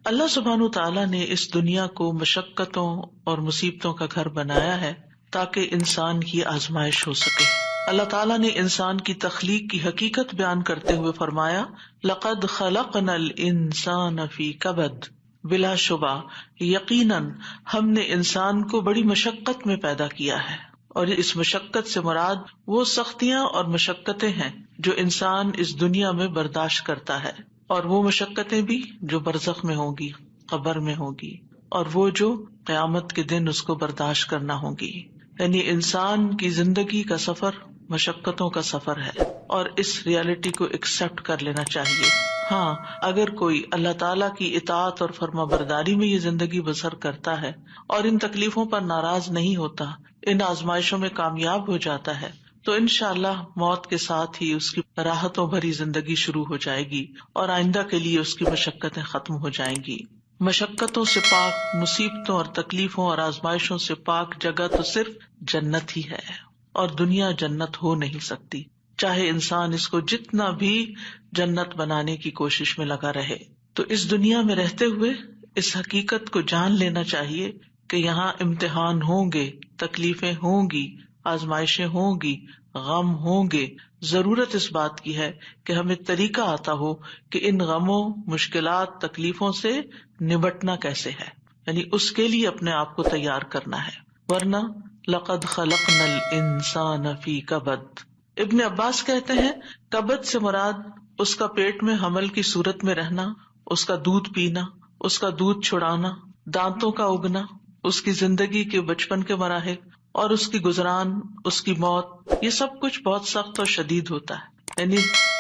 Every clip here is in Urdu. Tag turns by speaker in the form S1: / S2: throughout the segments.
S1: اللہ سبحانہ تعالیٰ نے اس دنیا کو مشقتوں اور مصیبتوں کا گھر بنایا ہے تاکہ انسان کی آزمائش ہو سکے۔ اللہ تعالیٰ نے انسان کی تخلیق کی حقیقت بیان کرتے ہوئے فرمایا لقد خلقنا الانسان فی کبد، بلا شبہ یقیناً ہم نے انسان کو بڑی مشقت میں پیدا کیا ہے، اور اس مشقت سے مراد وہ سختیاں اور مشقتیں ہیں جو انسان اس دنیا میں برداشت کرتا ہے، اور وہ مشقتیں بھی جو برزخ میں ہوں گی، قبر میں ہوگی، اور وہ جو قیامت کے دن اس کو برداشت کرنا ہوگی۔ یعنی انسان کی زندگی کا سفر مشقتوں کا سفر ہے، اور اس ریالٹی کو ایکسپٹ کر لینا چاہیے۔ ہاں، اگر کوئی اللہ تعالیٰ کی اطاعت اور فرما برداری میں یہ زندگی بسر کرتا ہے اور ان تکلیفوں پر ناراض نہیں ہوتا، ان آزمائشوں میں کامیاب ہو جاتا ہے، تو انشاءاللہ موت کے ساتھ ہی اس کی راحتوں بھری زندگی شروع ہو جائے گی اور آئندہ کے لیے اس کی مشقتیں ختم ہو جائیں گی۔ مشقتوں سے پاک، مصیبتوں اور تکلیفوں اور آزمائشوں سے پاک جگہ تو صرف جنت ہی ہے، اور دنیا جنت ہو نہیں سکتی، چاہے انسان اس کو جتنا بھی جنت بنانے کی کوشش میں لگا رہے۔ تو اس دنیا میں رہتے ہوئے اس حقیقت کو جان لینا چاہیے کہ یہاں امتحان ہوں گے، تکلیفیں ہوں گی، آزمائشیں ہوں گی، غم ہوں گے۔ ضرورت اس بات کی ہے کہ ہمیں طریقہ آتا ہو کہ ان غموں، مشکلات، تکلیفوں سے نبٹنا کیسے ہے، یعنی اس کے لیے اپنے آپ کو تیار کرنا ہے، ورنہ لقد خلقنا الانسان فی کبد۔ ابن عباس کہتے ہیں کبد سے مراد اس کا پیٹ میں حمل کی صورت میں رہنا، اس کا دودھ پینا، اس کا دودھ چھڑانا، دانتوں کا اگنا، اس کی زندگی کے بچپن کے مراحل اور اس کی گزران، اس کی موت، یہ سب کچھ بہت سخت اور شدید ہوتا ہے۔ یعنی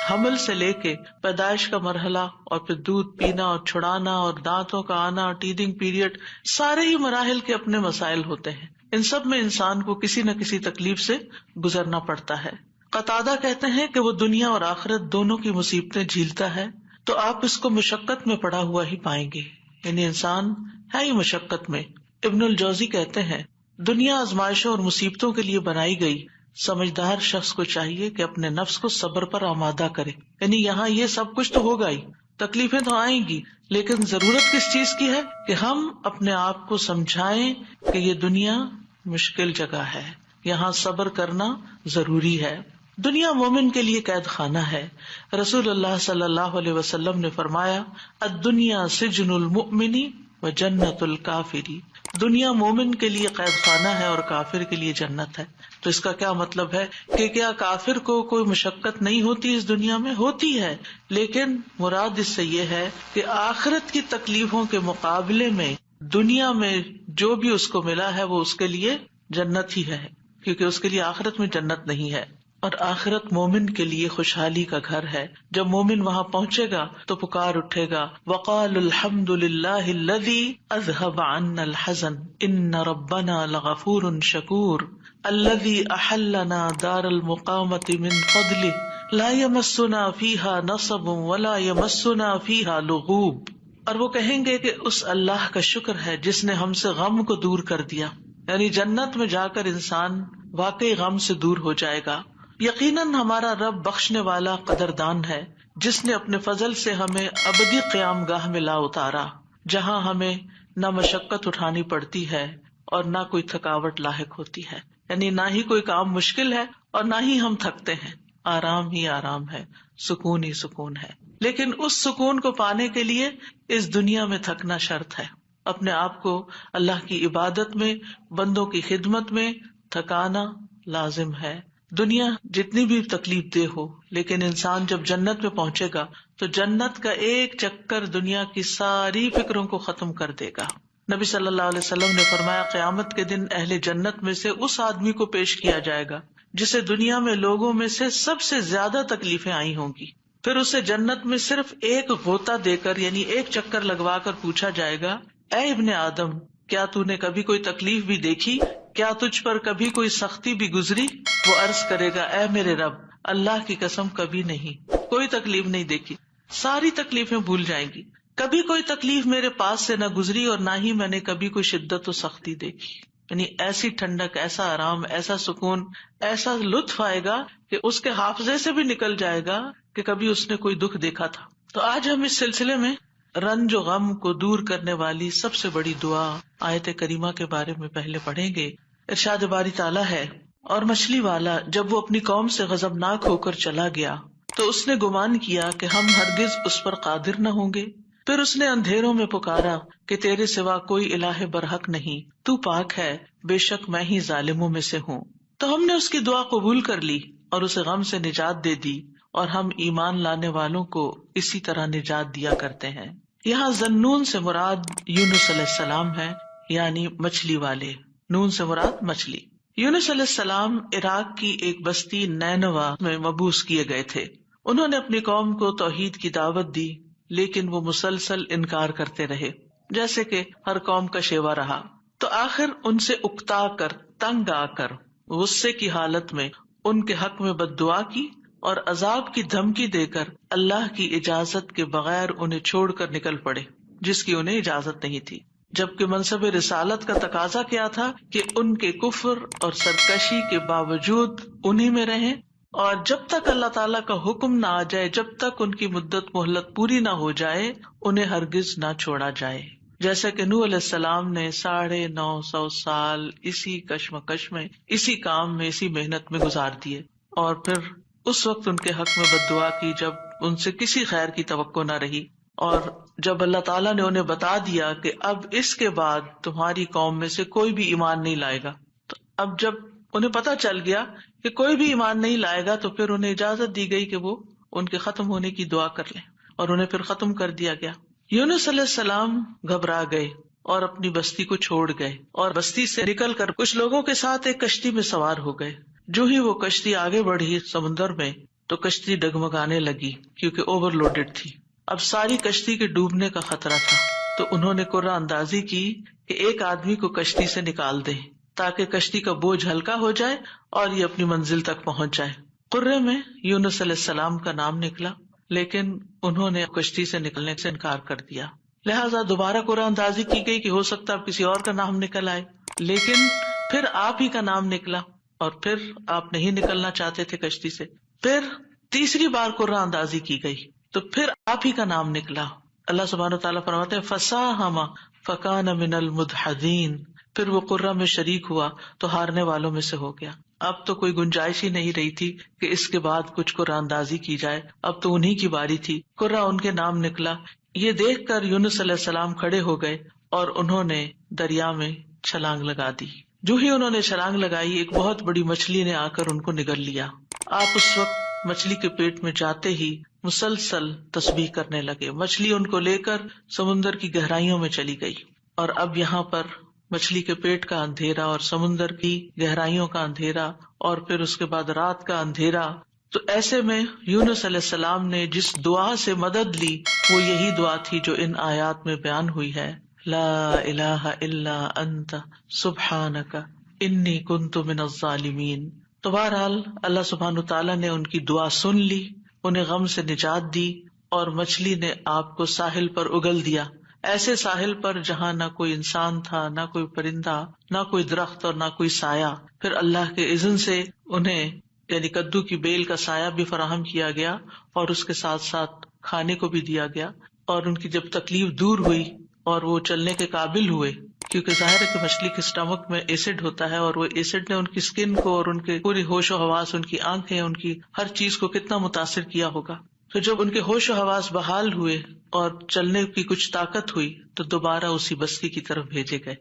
S1: حمل سے لے کے پیدائش کا مرحلہ اور پھر دودھ پینا اور چھڑانا اور دانتوں کا آنا، ٹیدنگ پیریڈ، سارے ہی مراحل کے اپنے مسائل ہوتے ہیں۔ ان سب میں انسان کو کسی نہ کسی تکلیف سے گزرنا پڑتا ہے۔ قتادہ کہتے ہیں کہ وہ دنیا اور آخرت دونوں کی مصیبتیں جھیلتا ہے تو آپ اس کو مشقت میں پڑا ہوا ہی پائیں گے، یعنی انسان ہے ہی مشقت میں۔ ابن الجوزی کہتے ہیں دنیا آزمائشوں اور مصیبتوں کے لیے بنائی گئی، سمجھدار شخص کو چاہیے کہ اپنے نفس کو صبر پر آمادہ کرے۔ یعنی یہاں یہ سب کچھ تو ہوگا ہی، تکلیفیں تو آئیں گی، لیکن ضرورت کس چیز کی ہے کہ ہم اپنے آپ کو سمجھائیں کہ یہ دنیا مشکل جگہ ہے، یہاں صبر کرنا ضروری ہے۔ دنیا مومن کے لیے قید خانہ ہے۔ رسول اللہ صلی اللہ علیہ وسلم نے فرمایا الدنیا سجن المؤمن و جنت الکافری، دنیا مومن کے لیے قید خانہ ہے اور کافر کے لیے جنت ہے۔ تو اس کا کیا مطلب ہے کہ کیا کافر کو کوئی مشقت نہیں ہوتی اس دنیا میں؟ ہوتی ہے، لیکن مراد اس سے یہ ہے کہ آخرت کی تکلیفوں کے مقابلے میں دنیا میں جو بھی اس کو ملا ہے وہ اس کے لیے جنت ہی ہے، کیونکہ اس کے لیے آخرت میں جنت نہیں ہے۔ اور آخرت مومن کے لیے خوشحالی کا گھر ہے۔ جب مومن وہاں پہنچے گا تو پکار اٹھے گا وَقَالُوا الْحَمْدُ لِلَّهِ الَّذِي أَذْهَبَ عَنَّا الْحَزَنَ إِنَّ رَبَّنَا لَغَفُورٌ شَكُورٌ الَّذِي أَحَلَّنَا دَارَ الْمُقَامَةِ مِنْ فَضْلِهِ لَا يَمَسُّنَا فِيهَا نَصَبٌ وَلَا يَمَسُّنَا فِيهَا لُغُوبٌ۔ اور وہ کہیں گے کہ اس اللہ کا شکر ہے جس نے ہم سے غم کو دور کر دیا، یعنی جنت میں جا کر انسان واقعی غم سے دور ہو جائے گا۔ یقیناً ہمارا رب بخشنے والا قدردان ہے جس نے اپنے فضل سے ہمیں ابدی قیام گاہ میں لا اتارا، جہاں ہمیں نہ مشقت اٹھانی پڑتی ہے اور نہ کوئی تھکاوٹ لاحق ہوتی ہے، یعنی نہ ہی کوئی کام مشکل ہے اور نہ ہی ہم تھکتے ہیں، آرام ہی آرام ہے، سکون ہی سکون ہے۔ لیکن اس سکون کو پانے کے لیے اس دنیا میں تھکنا شرط ہے، اپنے آپ کو اللہ کی عبادت میں، بندوں کی خدمت میں تھکانا لازم ہے۔ دنیا جتنی بھی تکلیف دہ ہو، لیکن انسان جب جنت میں پہنچے گا تو جنت کا ایک چکر دنیا کی ساری فکروں کو ختم کر دے گا۔ نبی صلی اللہ علیہ وسلم نے فرمایا قیامت کے دن اہل جنت میں سے اس آدمی کو پیش کیا جائے گا جسے دنیا میں لوگوں میں سے سب سے زیادہ تکلیفیں آئی ہوں گی، پھر اسے جنت میں صرف ایک غوطہ دے کر یعنی ایک چکر لگوا کر پوچھا جائے گا اے ابن آدم، کیا تو نے کبھی کوئی تکلیف بھی دیکھی؟ کیا تجھ پر کبھی کوئی سختی بھی گزری؟ وہ عرض کرے گا اے میرے رب، اللہ کی قسم کبھی نہیں، کوئی تکلیف نہیں دیکھی، ساری تکلیفیں بھول جائیں گی، کبھی کوئی تکلیف میرے پاس سے نہ گزری اور نہ ہی میں نے کبھی کوئی شدت و سختی دیکھی۔ یعنی ایسی ٹھنڈک، ایسا آرام، ایسا سکون، ایسا لطف آئے گا کہ اس کے حافظے سے بھی نکل جائے گا کہ کبھی اس نے کوئی دکھ دیکھا تھا۔ تو آج ہم اس سلسلے میں رنج و غم کو دور کرنے والی سب سے بڑی دعا آیت کریمہ کے بارے میں پہلے پڑھیں گے۔ ارشاد باری تعالیٰ ہے، اور مچھلی والا جب وہ اپنی قوم سے غضبناک ہو کر چلا گیا تو اس نے گمان کیا کہ ہم ہرگز اس پر قادر نہ ہوں گے۔ پھر اس نے اندھیروں میں پکارا کہ تیرے سوا کوئی الہ برحق نہیں، تو پاک ہے، بے شک میں ہی ظالموں میں سے ہوں۔ تو ہم نے اس کی دعا قبول کر لی اور اسے غم سے نجات دے دی، اور ہم ایمان لانے والوں کو اسی طرح نجات دیا کرتے ہیں۔ یہاں ذنون سے مراد یونس علیہ السلام ہے، یعنی مچھلی والے۔ نون سے مراد مچھلی۔ یونس علیہ السلام عراق کی ایک بستی نینوا میں مبعوث کیے گئے تھے۔ انہوں نے اپنی قوم کو توحید کی دعوت دی، لیکن وہ مسلسل انکار کرتے رہے، جیسے کہ ہر قوم کا شیوا رہا۔ تو آخر ان سے اکتا کر، تنگ آ کر، غصے کی حالت میں ان کے حق میں بد دعا کی اور عذاب کی دھمکی دے کر اللہ کی اجازت کے بغیر انہیں چھوڑ کر نکل پڑے، جس کی انہیں اجازت نہیں تھی، جبکہ منصب رسالت کا تقاضا کیا تھا کہ ان کے کفر اور سرکشی کے باوجود انہی میں رہیں، اور جب تک اللہ تعالیٰ کا حکم نہ آ جائے، جب تک ان کی مدت مہلت پوری نہ ہو جائے، انہیں ہرگز نہ چھوڑا جائے۔ جیسا کہ نوح علیہ السلام نے 950 سال اسی کشمکش میں، اسی کام میں، اسی محنت میں گزار دیے، اور پھر اس وقت ان کے حق میں بد دعا کی جب ان سے کسی خیر کی توقع نہ رہی، اور جب اللہ تعالیٰ نے انہیں بتا دیا کہ اب اس کے بعد تمہاری قوم میں سے کوئی بھی ایمان نہیں لائے گا، تو اب جب انہیں پتہ چل گیا کہ کوئی بھی ایمان نہیں لائے گا، تو پھر انہیں اجازت دی گئی کہ وہ ان کے ختم ہونے کی دعا کر لیں، اور انہیں پھر ختم کر دیا گیا۔ یونس علیہ السلام گھبرا گئے اور اپنی بستی کو چھوڑ گئے، اور بستی سے نکل کر کچھ لوگوں کے ساتھ ایک کشتی میں سوار ہو گئے۔ جو ہی وہ کشتی آگے بڑھی سمندر میں، تو کشتی ڈگمگانے لگی کیونکہ اوور لوڈڈ تھی۔ اب ساری کشتی کے ڈوبنے کا خطرہ تھا، تو انہوں نے قرعہ اندازی کی کہ ایک آدمی کو کشتی سے نکال دیں تاکہ کشتی کا بوجھ ہلکا ہو جائے اور یہ اپنی منزل تک پہنچ جائے۔ قرعے میں یونس علیہ السلام کا نام نکلا، لیکن انہوں نے کشتی سے نکلنے سے انکار کر دیا، لہٰذا دوبارہ قرعہ اندازی کی گئی کہ ہو سکتا ہے کسی اور کا نام نکل آئے، لیکن پھر آپ ہی کا نام نکلا، اور پھر آپ نہیں نکلنا چاہتے تھے کشتی سے۔ پھر تیسری بار قرعہ اندازی کی گئی تو پھر آپ ہی کا نام نکلا۔ اللہ سبحانہ وتعالیٰ فرماتے ہیں فَسَاهَمَ فَكَانَ مِنَ الْمُدْحَضِينَ، پھر وہ قرعہ میں شریک ہوا تو ہارنے والوں میں سے ہو گیا۔ اب تو کوئی گنجائش ہی نہیں رہی تھی کہ اس کے بعد کچھ قرعہ اندازی کی جائے، اب تو انہی کی باری تھی۔ قرعہ ان کے نام نکلا۔ یہ دیکھ کر یونس علیہ السلام کھڑے ہو گئے اور انہوں نے دریا میں چھلانگ لگا دی۔ جو ہی انہوں نے چھلانگ لگائی، ایک بہت بڑی مچھلی نے آ کر ان کو نگل لیا۔ آپ اس وقت مچھلی کے پیٹ میں جاتے ہی مسلسل تسبیح کرنے لگے۔ مچھلی ان کو لے کر سمندر کی گہرائیوں میں چلی گئی، اور اب یہاں پر مچھلی کے پیٹ کا اندھیرا اور سمندر کی گہرائیوں کا اندھیرا، اور پھر اس کے بعد رات کا اندھیرا۔ تو ایسے میں یونس علیہ السلام نے جس دعا سے مدد لی وہ یہی دعا تھی جو ان آیات میں بیان ہوئی ہے، لا الہ الا انت سبحانک انی کنت من الظالمین۔ تو بہرحال اللہ سبحانہ تعالیٰ نے ان کی دعا سن لی، انہیں غم سے نجات دی، اور مچھلی نے آپ کو ساحل پر اگل دیا، ایسے ساحل پر جہاں نہ کوئی انسان تھا، نہ کوئی پرندہ، نہ کوئی درخت اور نہ کوئی سایہ۔ پھر اللہ کے اذن سے انہیں یعنی کدو کی بیل کا سایہ بھی فراہم کیا گیا، اور اس کے ساتھ ساتھ کھانے کو بھی دیا گیا، اور ان کی جب تکلیف دور ہوئی اور وہ چلنے کے قابل ہوئے، کیونکہ ظاہر ہے کہ مچھلی کے اسٹمک میں ایسڈ ہوتا ہے، اور وہ ایسڈ نے ان کی اسکن کو اور ان کے پوری ہوش و حواس، ان کی آنکھیں، ان کی ہر چیز کو کتنا متاثر کیا ہوگا۔ تو جب ان کے ہوش و حواس بحال ہوئے اور چلنے کی کچھ طاقت ہوئی تو دوبارہ اسی بستی کی طرف بھیجے گئے۔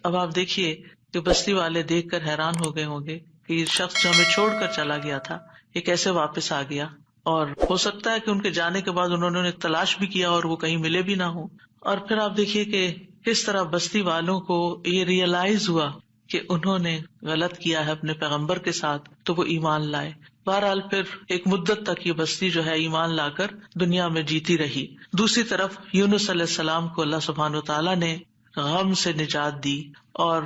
S1: اب آپ دیکھیے کہ بستی والے دیکھ کر حیران ہو گئے ہوں گے کہ یہ شخص جو ہمیں چھوڑ کر چلا گیا تھا یہ کیسے واپس آ گیا، اور ہو سکتا ہے کہ ان کے جانے کے بعد انہوں نے تلاش بھی کیا اور وہ کہیں ملے بھی نہ ہوں۔ اور پھر آپ دیکھیے کہ کس طرح بستی والوں کو یہ ریئلائز ہوا کہ انہوں نے غلط کیا ہے اپنے پیغمبر کے ساتھ، تو وہ ایمان لائے۔ بہرحال پھر ایک مدت تک یہ بستی جو ہے ایمان لا کر دنیا میں جیتی رہی۔ دوسری طرف یونس علیہ السلام کو اللہ سبحانہ وتعالیٰ نے غم سے نجات دی، اور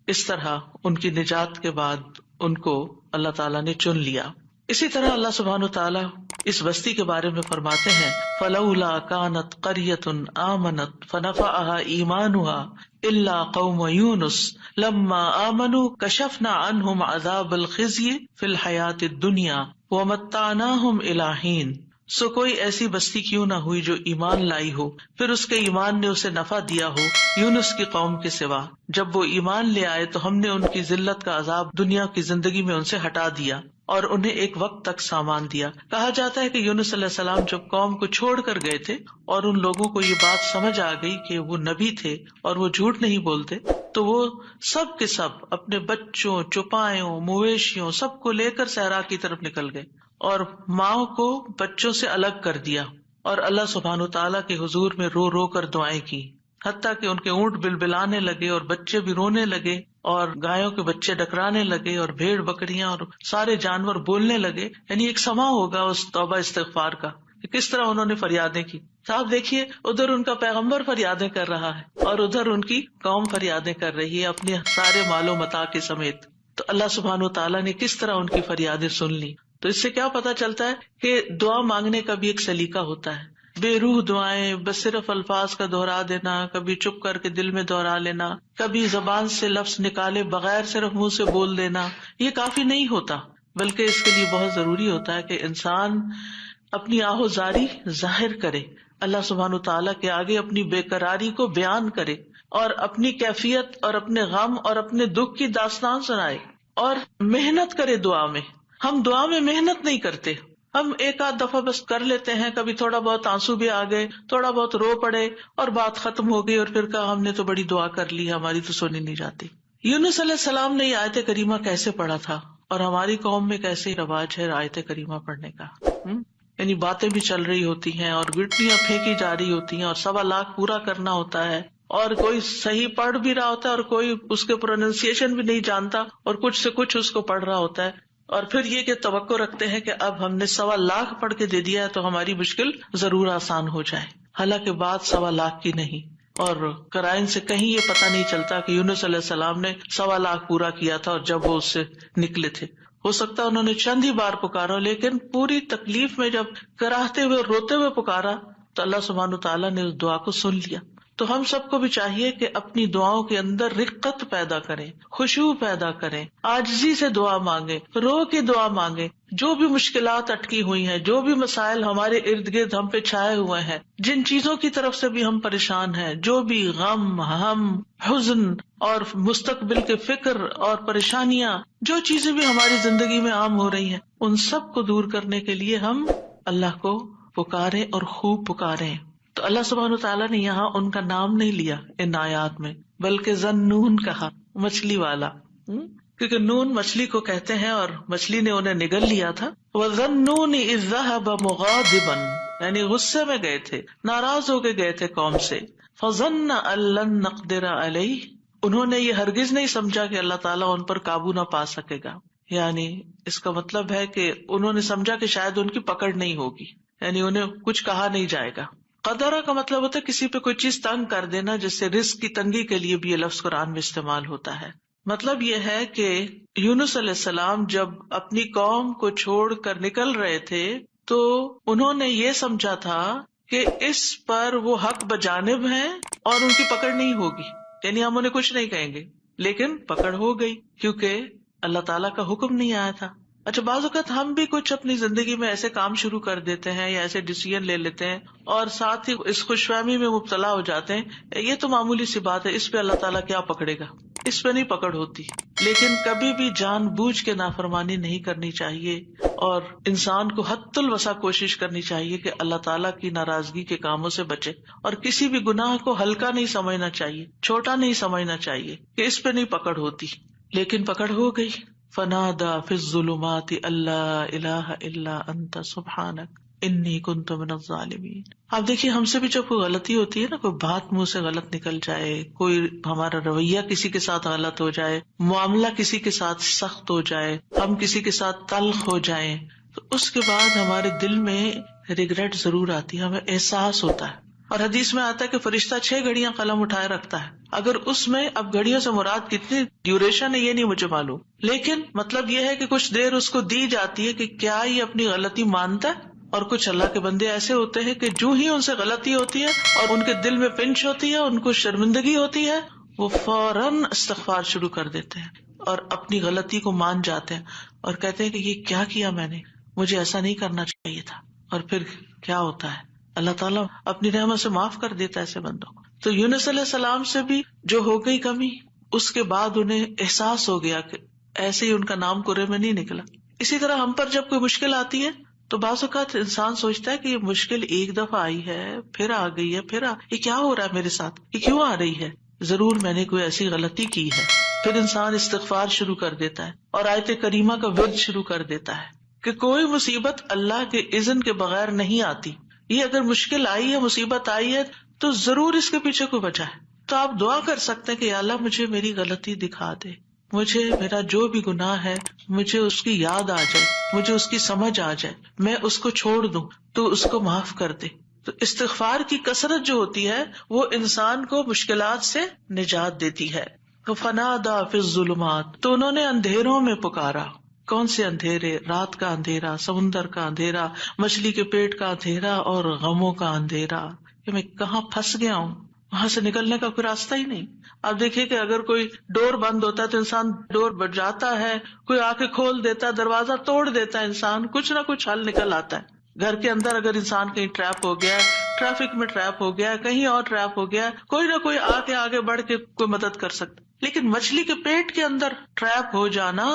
S1: اس طرح ان کی نجات کے بعد ان کو اللہ تعالیٰ نے چن لیا۔ اسی طرح اللہ سبحانہ وتعالیٰ اس بستی کے بارے میں فرماتے ہیں فَلَوْلَا كَانَتْ قَرْيَةٌ آمَنَتْ فَنَفَعَهَا إِيمَانُهَا إِلَّا قَوْمَ يُونُسَ لَمَّا آمَنُوا كَشَفْنَا عَنْهُمْ عَذَابَ الْخِزْيِ فِي الْحَيَاةِ الدُّنْيَا وَمَتَّعْنَاهُمْ إِلَىٰ حِينٍ سو کوئی ایسی بستی کیوں نہ ہوئی جو ایمان لائی ہو، پھر اس کے ایمان نے اسے نفع دیا ہو، یونس کی قوم کے سوا۔ جب وہ ایمان لے آئے تو ہم نے ان کی ذلت کا عذاب دنیا کی زندگی میں ان سے ہٹا دیا اور انہیں ایک وقت تک سامان دیا۔ کہا جاتا ہے کہ یونس علیہ السلام جب قوم کو چھوڑ کر گئے تھے اور ان لوگوں کو یہ بات سمجھ آ گئی کہ وہ نبی تھے اور وہ جھوٹ نہیں بولتے، تو وہ سب کے سب اپنے بچوں، چوپایوں، مویشیوں سب کو لے کر صحرا کی طرف نکل گئے اور ماؤں کو بچوں سے الگ کر دیا، اور اللہ سبحانہ تعالیٰ کے حضور میں رو رو کر دعائیں کی، حتیٰ کہ ان کے اونٹ بلبلانے لگے اور بچے بھی رونے لگے اور گایوں کے بچے ڈکرانے لگے اور بھیڑ بکریاں اور سارے جانور بولنے لگے۔ یعنی ایک سما ہوگا اس توبہ استغفار کا کہ کس طرح انہوں نے فریادیں کی۔ صاحب دیکھیے، ادھر ان کا پیغمبر فریادیں کر رہا ہے اور ادھر ان کی قوم فریادیں کر رہی ہے اپنے سارے مال و متاع کے سمیت۔ تو اللہ سبحانہ تعالیٰ نے کس طرح ان کی فریادیں سن لی۔ تو اس سے کیا پتا چلتا ہے کہ دعا مانگنے کا بھی ایک سلیقہ ہوتا ہے۔ بے روح دعائیں، بس صرف الفاظ کا دہرا دینا، کبھی چپ کر کے دل میں دہرا لینا، کبھی زبان سے لفظ نکالے بغیر صرف منہ سے بول دینا، یہ کافی نہیں ہوتا، بلکہ اس کے لیے بہت ضروری ہوتا ہے کہ انسان اپنی آہوزاری ظاہر کرے، اللہ سبحانہ تعالیٰ کے آگے اپنی بے قراری کو بیان کرے اور اپنی کیفیت اور اپنے غم اور اپنے دکھ کی داستان سنائے اور محنت کرے دعا میں۔ ہم دعا میں محنت نہیں کرتے، ہم ایک آدھ دفعہ بس کر لیتے ہیں، کبھی تھوڑا بہت آنسو بھی آ گئے، تھوڑا بہت رو پڑے اور بات ختم ہو گئی اور پھر کہا ہم نے تو بڑی دعا کر لی، ہماری تو سونی نہیں جاتی۔ یونس علیہ السلام نے یہ آیت کریمہ کیسے پڑھا تھا اور ہماری قوم میں کیسے رواج ہے آیت کریمہ پڑھنے کا؟ یعنی باتیں بھی چل رہی ہوتی ہیں اور گٹیاں پھینکی جا رہی ہوتی ہیں اور 1.25 لاکھ پورا کرنا ہوتا ہے اور کوئی صحیح پڑھ بھی رہا ہوتا ہے اور کوئی اس کے پروننسیشن بھی نہیں جانتا اور کچھ سے کچھ اس کو پڑھ رہا ہوتا ہے، اور پھر یہ کہ توقع رکھتے ہیں کہ اب ہم نے 1.25 لاکھ پڑھ کے دے دیا ہے تو ہماری مشکل ضرور آسان ہو جائے، حالانکہ بات 1.25 لاکھ کی نہیں۔ اور قرائن سے کہیں یہ پتہ نہیں چلتا کہ یونس علیہ السلام نے 1.25 لاکھ پورا کیا تھا اور جب وہ اس سے نکلے تھے، ہو سکتا ہے انہوں نے چند ہی بار پکارا، لیکن پوری تکلیف میں جب کراہتے ہوئے روتے ہوئے پکارا تو اللہ سبحانہ تعالیٰ نے اس دعا کو سن لیا۔ تو ہم سب کو بھی چاہیے کہ اپنی دعاؤں کے اندر رقت پیدا کریں، خشوع پیدا کریں، عاجزی سے دعا مانگیں، رو کے دعا مانگیں۔ جو بھی مشکلات اٹکی ہوئی ہیں، جو بھی مسائل ہمارے ارد گرد ہم پہ چھائے ہوئے ہیں، جن چیزوں کی طرف سے بھی ہم پریشان ہیں، جو بھی غم، ہم، حزن اور مستقبل کے فکر اور پریشانیاں، جو چیزیں بھی ہماری زندگی میں عام ہو رہی ہیں، ان سب کو دور کرنے کے لیے ہم اللہ کو پکاریں اور خوب پکاریں۔ تو اللہ سبحانہ تعالیٰ نے یہاں ان کا نام نہیں لیا ان آیات میں، بلکہ ذنون کہا، مچھلی والا، کیونکہ نون مچھلی کو کہتے ہیں اور مچھلی نے انہیں نگل لیا تھا۔ وَذَنُّونِ إِذْ ذَهَبَ مُغَاضِبًا، یعنی غصے میں گئے تھے، ناراض ہو کے گئے تھے قوم سے۔ فَظَنَّ أَن لَّن نَّقْدِرَ عَلَيْهِ، انہوں نے یہ ہرگز نہیں سمجھا کہ اللہ تعالیٰ ان پر قابو نہ پا سکے گا، یعنی اس کا مطلب ہے کہ انہوں نے سمجھا کہ شاید ان کی پکڑ نہیں ہوگی، یعنی انہیں کچھ کہا نہیں جائے گا۔ قدرہ کا مطلب ہوتا ہے کسی پہ کوئی چیز تنگ کر دینا، جس سے رزق کی تنگی کے لیے بھی یہ لفظ قرآن میں استعمال ہوتا ہے۔ مطلب یہ ہے کہ یونس علیہ السلام جب اپنی قوم کو چھوڑ کر نکل رہے تھے تو انہوں نے یہ سمجھا تھا کہ اس پر وہ حق بجانب ہیں اور ان کی پکڑ نہیں ہوگی، یعنی ہم انہیں کچھ نہیں کہیں گے، لیکن پکڑ ہو گئی کیونکہ اللہ تعالیٰ کا حکم نہیں آیا تھا۔ اچھا، بعض اوقات ہم بھی کچھ اپنی زندگی میں ایسے کام شروع کر دیتے ہیں یا ایسے ڈیسیژن لے لیتے ہیں اور ساتھ ہی اس خوش فہمی میں مبتلا ہو جاتے ہیں، یہ تو معمولی سی بات ہے، اس پہ اللہ تعالیٰ کیا پکڑے گا، اس پہ نہیں پکڑ ہوتی۔ لیکن کبھی بھی جان بوجھ کے نافرمانی نہیں کرنی چاہیے اور انسان کو حد الوسع کوشش کرنی چاہیے کہ اللہ تعالیٰ کی ناراضگی کے کاموں سے بچے، اور کسی بھی گناہ کو ہلکا نہیں سمجھنا چاہیے، چھوٹا نہیں سمجھنا چاہیے کہ اس پہ نہیں پکڑ ہوتی، لیکن پکڑ ہو گئی۔ فنادى في الظلمات اللہ الہ الا انت سبحانک انی کنت من الظالمین۔ آپ دیکھیے ہم سے بھی جب کوئی غلطی ہوتی ہے نا، کوئی بات منہ سے غلط نکل جائے، کوئی ہمارا رویہ کسی کے ساتھ غلط ہو جائے، معاملہ کسی کے ساتھ سخت ہو جائے، ہم کسی کے ساتھ تلخ ہو جائیں، تو اس کے بعد ہمارے دل میں ریگریٹ ضرور آتی ہے، ہمیں احساس ہوتا ہے۔ اور حدیث میں آتا ہے کہ فرشتہ 6 گھڑیاں قلم اٹھائے رکھتا ہے۔ اگر اس میں، اب گھڑیوں سے مراد کتنی ڈیوریشن ہے یہ نہیں مجھے معلوم، لیکن مطلب یہ ہے کہ کچھ دیر اس کو دی جاتی ہے کہ کیا یہ اپنی غلطی مانتا ہے۔ اور کچھ اللہ کے بندے ایسے ہوتے ہیں کہ جو ہی ان سے غلطی ہوتی ہے اور ان کے دل میں پنچ ہوتی ہے، ان کو شرمندگی ہوتی ہے، وہ فوراً استغفار شروع کر دیتے ہیں اور اپنی غلطی کو مان جاتے ہیں اور کہتے ہیں کہ یہ کیا کیا میں نے، مجھے ایسا نہیں کرنا چاہیے تھا۔ اور پھر کیا ہوتا ہے، اللہ تعالیٰ اپنی رحمت سے معاف کر دیتا ہے ایسے بندوں کو. تو یونس علیہ السلام سے بھی جو ہو گئی کمی، اس کے بعد انہیں احساس ہو گیا کہ ایسے ہی ان کا نام کرے میں نہیں نکلا. اسی طرح ہم پر جب کوئی مشکل آتی ہے تو بعض اوقات انسان سوچتا ہے کہ یہ مشکل ایک دفعہ آئی ہے، پھر آ گئی ہے، یہ کیا ہو رہا ہے میرے ساتھ، یہ کیوں آ رہی ہے، ضرور میں نے کوئی ایسی غلطی کی ہے. پھر انسان استغفار شروع کر دیتا ہے اور آیت کریمہ کا ورد شروع کر دیتا ہے کہ کوئی مصیبت اللہ کے اذن کے بغیر نہیں آتی. یہ اگر مشکل آئی ہے، مصیبت آئی ہے، تو ضرور اس کے پیچھے کوئی وجہ ہے. تو آپ دعا کر سکتے ہیں کہ یا اللہ مجھے میری غلطی دکھا دے، مجھے میرا جو بھی گناہ ہے مجھے اس کی یاد آ جائے، مجھے اس کی سمجھ آ جائے، میں اس کو چھوڑ دوں تو اس کو معاف کر دے. تو استغفار کی کثرت جو ہوتی ہے وہ انسان کو مشکلات سے نجات دیتی ہے. تو فنادى في الظلمات، تو انہوں نے اندھیروں میں پکارا. کون سے اندھیرے؟ رات کا اندھیرا، سمندر کا اندھیرا، مچھلی کے پیٹ کا اندھیرا اور غموں کا اندھیرا کہ میں کہاں پھنس گیا ہوں، وہاں سے نکلنے کا کوئی راستہ ہی نہیں. آپ دیکھیے کہ اگر کوئی ڈور بند ہوتا ہے تو انسان ڈور بجاتا ہے، کوئی آ کے کھول دیتا ہے، دروازہ توڑ دیتا ہے، انسان کچھ نہ کچھ حل نکل آتا ہے. گھر کے اندر اگر انسان کہیں ٹریپ ہو گیا، ٹریفک میں ٹریپ ہو گیا، کہیں اور ٹریپ ہو گیا، کوئی نہ کوئی آ کے آگے بڑھ کے کوئی مدد کر سکتا. لیکن مچھلی کے پیٹ کے اندر ٹریپ ہو جانا،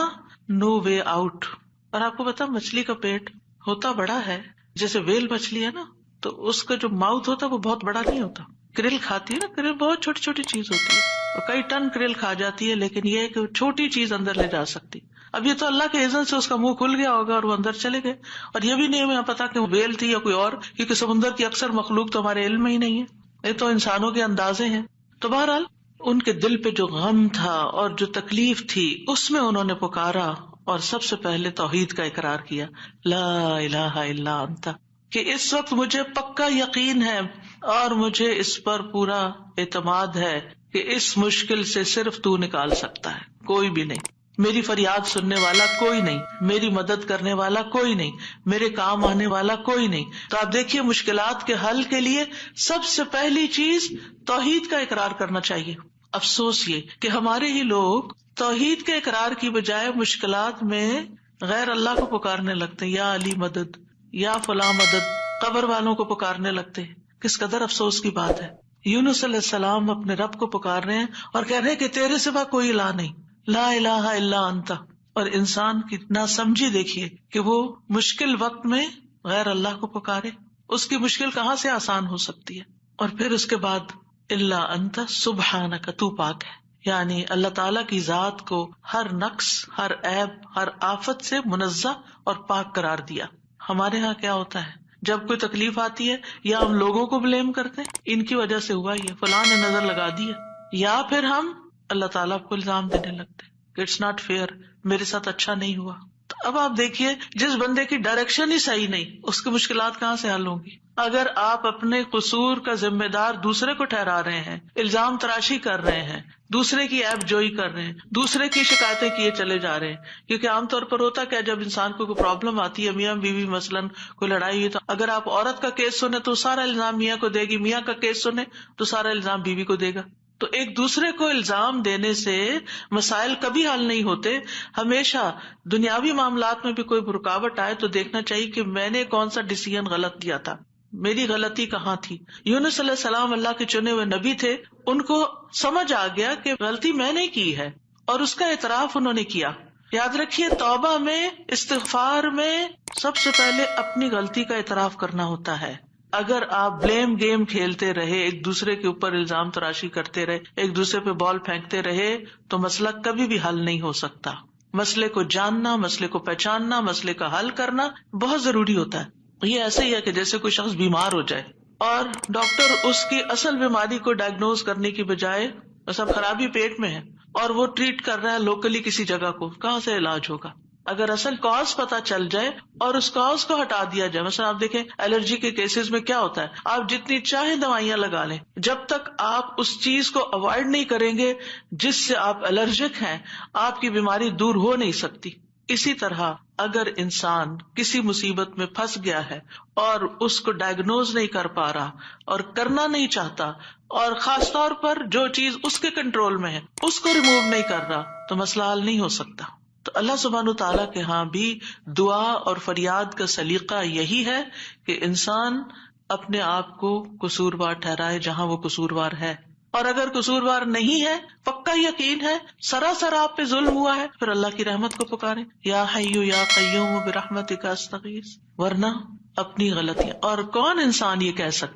S1: نو وے آؤٹ. اور آپ کو پتا مچھلی کا پیٹ ہوتا بڑا ہے، جیسے ویل مچھلی ہے نا، تو اس کا جو ماؤتھ ہوتا ہے وہ بہت بڑا نہیں ہوتا. کرل کھاتی ہے نا، کرل بہت چھوٹی چھوٹی چیز ہوتی ہے اور کئی ٹن کرل کھا جاتی ہے، لیکن یہ ہے کہ چھوٹی چیز اندر لے جا سکتی. اب یہ تو اللہ کے اذن سے اس کا منہ کھل گیا ہوگا اور وہ اندر چلے گئے، اور یہ بھی نہیں ہمیں پتا کہ وہ ویل تھی یا کوئی اور، کیونکہ سمندر کی اکثر مخلوق تو ہمارے علم میں ہی نہیں ہے، یہ تو انسانوں کے اندازے ہیں. تو بہرحال ان کے دل پہ جو غم تھا اور جو تکلیف تھی اس میں انہوں نے پکارا اور سب سے پہلے توحید کا اقرار کیا، لا الہ الا انت، کہ اس وقت مجھے پکا یقین ہے اور مجھے اس پر پورا اعتماد ہے کہ اس مشکل سے صرف تو نکال سکتا ہے، کوئی بھی نہیں. میری فریاد سننے والا کوئی نہیں، میری مدد کرنے والا کوئی نہیں، میرے کام آنے والا کوئی نہیں. تو آپ دیکھیے مشکلات کے حل کے لیے سب سے پہلی چیز توحید کا اقرار کرنا چاہیے. افسوس یہ کہ ہمارے ہی لوگ توحید کے اقرار کی بجائے مشکلات میں غیر اللہ کو پکارنے لگتے ہیں، یا علی مدد، یا فلاں مدد، قبر والوں کو پکارنے لگتے ہیں. کس قدر افسوس کی بات ہے. یونس علیہ السلام اپنے رب کو پکار رہے ہیں اور کہہ رہے ہیں کہ تیرے سوا کوئی الہ نہیں، لا الہ الا انت. اور انسان کی ناسمجھی دیکھیے کہ وہ مشکل وقت میں غیر اللہ کو پکارے، اس کی مشکل کہاں سے آسان ہو سکتی ہے. اور پھر اس کے بعد الا انت سبحانک، تو پاک ہے، یعنی اللہ تعالیٰ کی ذات کو ہر نقص، ہر عیب، ہر آفت سے منزہ اور پاک قرار دیا. ہمارے ہاں کیا ہوتا ہے، جب کوئی تکلیف آتی ہے یا ہم لوگوں کو بلیم کرتے ہیں، ان کی وجہ سے ہوا ہی ہے، فلاں نے نظر لگا دی ہے، یا پھر ہم اللہ تعالیٰ کو الزام دینے لگتے ہیں، اٹس ناٹ فیئر، میرے ساتھ اچھا نہیں ہوا. تو اب آپ دیکھیے جس بندے کی ڈائریکشن ہی صحیح نہیں، اس کی مشکلات کہاں سے حل ہوں گی. اگر آپ اپنے قصور کا ذمہ دار دوسرے کو ٹھہرا رہے ہیں، الزام تراشی کر رہے ہیں، دوسرے کی عیب جوئی کر رہے ہیں، دوسرے کی شکایتیں کیے چلے جا رہے ہیں. کیونکہ عام طور پر ہوتا کیا، جب انسان کو کوئی پرابلم آتی ہے، میاں بیوی مثلاً کوئی لڑائی ہوئی، تو اگر آپ عورت کا کیس سنیں تو سارا الزام میاں کو دے گی، میاں کا کیس سنیں تو سارا الزام بیوی کو دے گا. تو ایک دوسرے کو الزام دینے سے مسائل کبھی حل نہیں ہوتے. ہمیشہ دنیاوی معاملات میں بھی کوئی رکاوٹ آئے تو دیکھنا چاہیے کہ میں نے کون سا ڈیسیژن غلط لیا تھا، میری غلطی کہاں تھی. یونس علیہ السلام اللہ کے چنے ہوئے نبی تھے، ان کو سمجھ آ گیا کہ غلطی میں نے کی ہے اور اس کا اعتراف انہوں نے کیا. یاد رکھیے توبہ میں، استغفار میں سب سے پہلے اپنی غلطی کا اعتراف کرنا ہوتا ہے. اگر آپ بلیم گیم کھیلتے رہے، ایک دوسرے کے اوپر الزام تراشی کرتے رہے، ایک دوسرے پہ بال پھینکتے رہے، تو مسئلہ کبھی بھی حل نہیں ہو سکتا. مسئلے کو جاننا، مسئلے کو پہچاننا، مسئلے کا حل کرنا بہت ضروری ہوتا ہے. یہ ایسے ہی ہے کہ جیسے کوئی شخص بیمار ہو جائے اور ڈاکٹر اس کی اصل بیماری کو ڈائگنوز کرنے کی بجائے، سب خرابی پیٹ میں ہے اور وہ ٹریٹ کر رہا ہے لوکلی کسی جگہ کو، کہاں سے علاج ہوگا؟ اگر اصل کاز پتا چل جائے اور اس کاز کو ہٹا دیا جائے. مثلا آپ دیکھیں الرجی کے کیسز میں کیا ہوتا ہے، آپ جتنی چاہے دوائیاں لگا لیں، جب تک آپ اس چیز کو اوائڈ نہیں کریں گے جس سے آپ الرجک ہیں، آپ کی بیماری دور ہو نہیں سکتی. اسی طرح اگر انسان کسی مصیبت میں پھنس گیا ہے اور اس کو ڈائگنوز نہیں کر پا رہا اور کرنا نہیں چاہتا، اور خاص طور پر جو چیز اس کے کنٹرول میں ہے اس کو ریموو نہیں کر رہا، تو مسئلہ حل نہیں ہو سکتا. تو اللہ سبحانہ تعالیٰ کے ہاں بھی دعا اور فریاد کا سلیقہ یہی ہے کہ انسان اپنے آپ کو قصوروار ٹھہرائے جہاں وہ قصوروار ہے، اور اگر قصوروار نہیں ہے، پکا یقین ہے سراسر آپ پہ ظلم ہوا ہے، پھر اللہ کی رحمت کو پکارے، یا حی یا قیوم برحمتک استغیث، ورنہ اپنی غلطیاں، اور کون انسان یہ کہہ سکتا